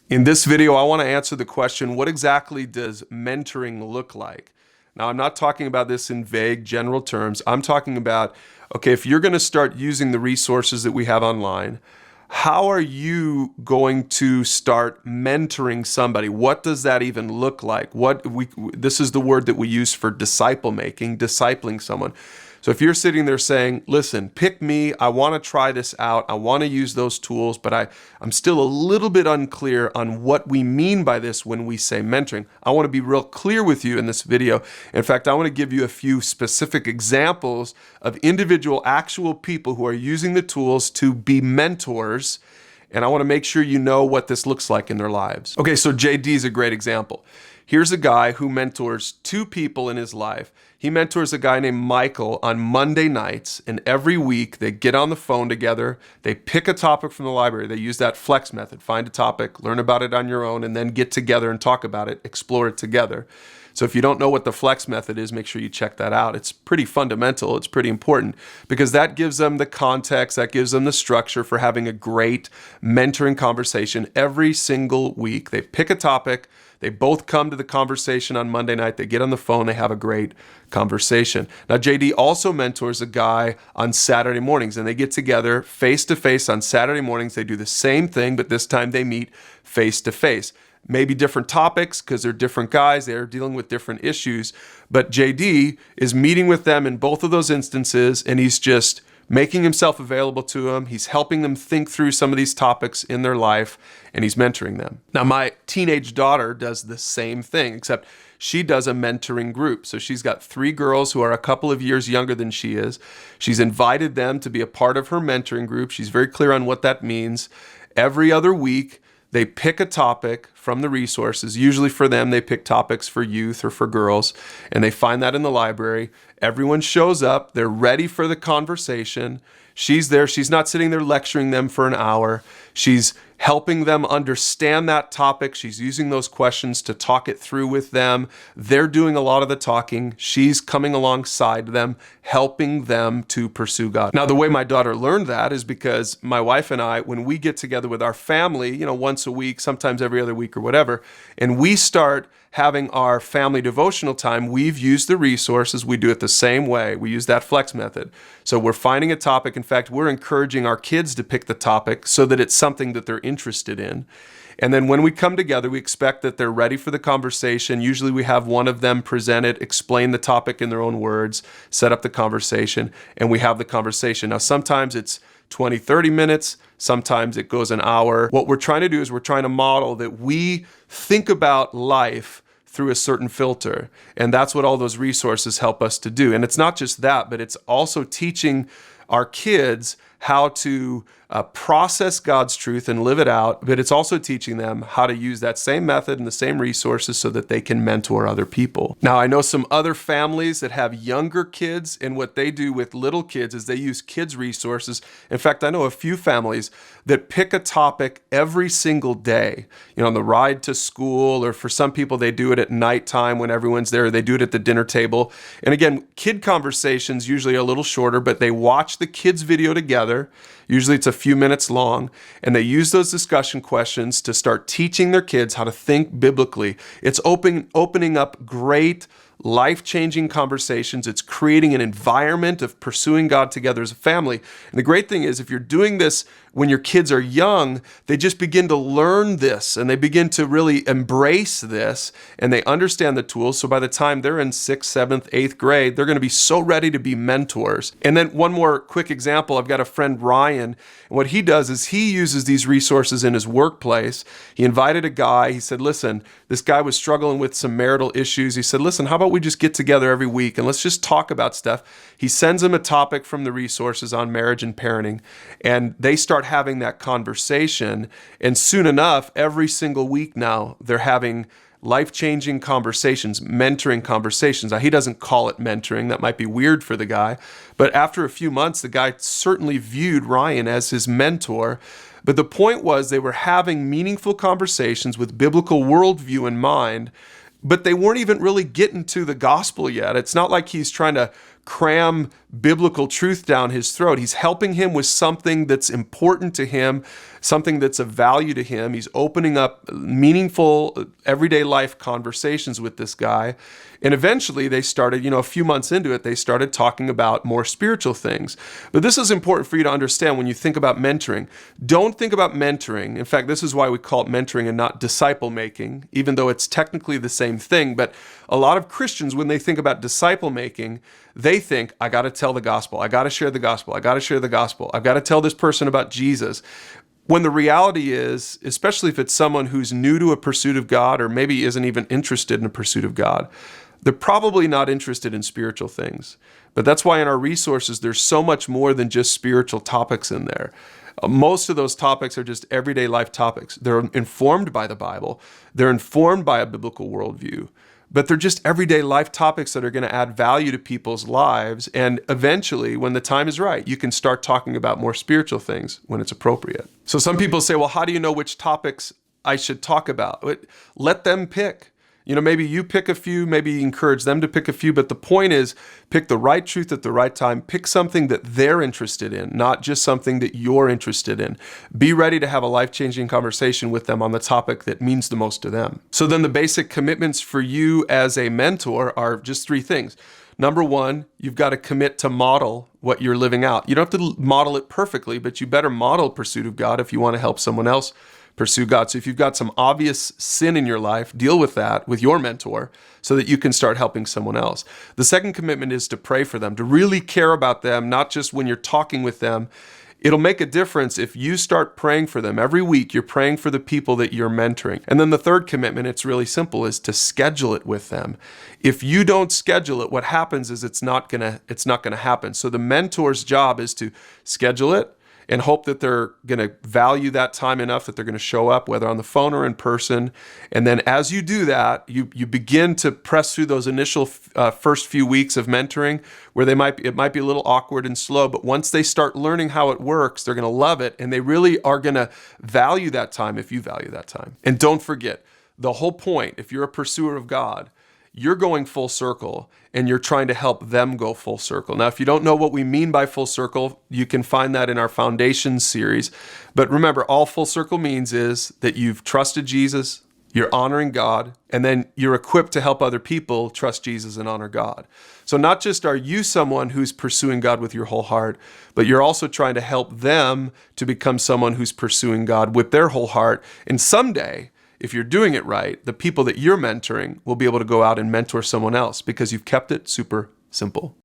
In this video, I want to answer the question, what exactly does mentoring look like? Now, I'm not talking about this in vague general terms. I'm talking about, okay, if you're going to start using the resources that we have online, how are you going to start mentoring somebody? What does that even look like? This is the word that we use for disciple making, discipling someone. So if you're sitting there saying, listen, pick me, I want to try this out, I want to use those tools, but I'm still a little bit unclear on what we mean by this when we say mentoring. I want to be real clear with you in this video. In fact, I want to give you a few specific examples of individual actual people who are using the tools to be mentors. And I want to make sure you know what this looks like in their lives. Okay, so JD is a great example. Here's a guy who mentors two people in his life. He mentors a guy named Michael on Monday nights, and every week they get on the phone together, they pick a topic from the library, they use that flex method, find a topic, learn about it on your own, and then get together and talk about it, explore it together. So if you don't know what the flex method is, make sure you check that out. It's pretty fundamental, it's pretty important, because that gives them the context, that gives them the structure for having a great mentoring conversation every single week. They pick a topic, they both come to the conversation on Monday night, they get on the phone, they have a great conversation. Now, JD also mentors a guy on Saturday mornings, and they get together face to face on Saturday mornings. They do the same thing, but this time they meet face to face. Maybe different topics because they're different guys, they're dealing with different issues, but JD is meeting with them in both of those instances, and he's just making himself available to them. He's helping them think through some of these topics in their life, and he's mentoring them. Now, my teenage daughter does the same thing, except she does a mentoring group. So she's got 3 girls who are a couple of years younger than she is. She's invited them to be a part of her mentoring group. She's very clear on what that means. Every other week, they pick a topic from the resources. Usually for them, they pick topics for youth or for girls, and they find that in the library. Everyone shows up. They're ready for the conversation. She's there. She's not sitting there lecturing them for an hour. She's helping them understand that topic. She's using those questions to talk it through with them. They're doing a lot of the talking. She's coming alongside them, helping them to pursue God. Now, the way my daughter learned that is because my wife and I, when we get together with our family, once a week, sometimes every other week or whatever, and we start having our family devotional time, we've used the resources. We do it the same way. We use that flex method. So we're finding a topic. In fact, we're encouraging our kids to pick the topic so that it's something that they're interested in. And then when we come together, we expect that they're ready for the conversation. Usually we have one of them present it, explain the topic in their own words, set up the conversation, and we have the conversation. Now, sometimes it's 20, 30 minutes. Sometimes it goes an hour. What we're trying to do is we're trying to model that we think about life through a certain filter. And that's what all those resources help us to do. And it's not just that, but it's also teaching our kids how to process God's truth and live it out, but it's also teaching them how to use that same method and the same resources so that they can mentor other people. Now, I know some other families that have younger kids, and what they do with little kids is they use kids' resources. In fact, I know a few families that pick a topic every single day, on the ride to school, or for some people, they do it at nighttime when everyone's there. They do it at the dinner table. And again, kid conversations usually are a little shorter, but they watch the kids' video together. Usually it's a few minutes long, and they use those discussion questions to start teaching their kids how to think biblically. It's opening up great life-changing conversations. It's creating an environment of pursuing God together as a family. And the great thing is, if you're doing this when your kids are young, they just begin to learn this, and they begin to really embrace this, and they understand the tools. So by the time they're in 6th, 7th, 8th grade, they're going to be so ready to be mentors. And then one more quick example, I've got a friend, Ryan, and what he does is he uses these resources in his workplace. He invited a guy. He said, listen, this guy was struggling with some marital issues. He said, listen, how about we just get together every week and let's just talk about stuff. He sends him a topic from the resources on marriage and parenting, and they start having that conversation. And soon enough, every single week now, they're having life-changing conversations, mentoring conversations. Now, he doesn't call it mentoring. That might be weird for the guy. But after a few months, the guy certainly viewed Ryan as his mentor. But the point was they were having meaningful conversations with biblical worldview in mind, but they weren't even really getting to the gospel yet. It's not like he's trying to cram biblical truth down his throat. He's helping him with something that's important to him, something that's of value to him. He's opening up meaningful everyday life conversations with this guy. And eventually they started, a few months into it, they started talking about more spiritual things. But this is important for you to understand when you think about mentoring. Don't think about mentoring. In fact, this is why we call it mentoring and not disciple making, even though it's technically the same thing. But a lot of Christians, when they think about disciple making, they think, I got to tell the gospel. I got to share the gospel. I got to share the gospel. I've got to tell this person about Jesus. When the reality is, especially if it's someone who's new to a pursuit of God or maybe isn't even interested in a pursuit of God, they're probably not interested in spiritual things. But that's why in our resources, there's so much more than just spiritual topics in there. Most of those topics are just everyday life topics. They're informed by the Bible. They're informed by a biblical worldview. But they're just everyday life topics that are going to add value to people's lives. And eventually, when the time is right, you can start talking about more spiritual things when it's appropriate. So some people say, well, how do you know which topics I should talk about? Let them pick. Maybe you pick a few, maybe you encourage them to pick a few, but the point is pick the right truth at the right time. Pick something that they're interested in, not just something that you're interested in. Be ready to have a life-changing conversation with them on the topic that means the most to them. So then the basic commitments for you as a mentor are just 3 things. Number 1, you've got to commit to model what you're living out. You don't have to model it perfectly, but you better model pursuit of God if you want to help someone else pursue God. So if you've got some obvious sin in your life, deal with that with your mentor so that you can start helping someone else. The second commitment is to pray for them, to really care about them, not just when you're talking with them. It'll make a difference if you start praying for them. Every week, you're praying for the people that you're mentoring. And then the third commitment, it's really simple, is to schedule it with them. If you don't schedule it, what happens is it's not gonna happen. So the mentor's job is to schedule it, and hope that they're going to value that time enough that they're going to show up, whether on the phone or in person. And then as you do that, you begin to press through those initial first few weeks of mentoring where it might be a little awkward and slow, but once they start learning how it works, they're going to love it, and they really are going to value that time if you value that time. And don't forget, the whole point, if you're a pursuer of God, you're going full circle and you're trying to help them go full circle. Now, if you don't know what we mean by full circle, you can find that in our Foundations series. But remember, all full circle means is that you've trusted Jesus, you're honoring God, and then you're equipped to help other people trust Jesus and honor God. So not just are you someone who's pursuing God with your whole heart, but you're also trying to help them to become someone who's pursuing God with their whole heart. And someday, if you're doing it right, the people that you're mentoring will be able to go out and mentor someone else because you've kept it super simple.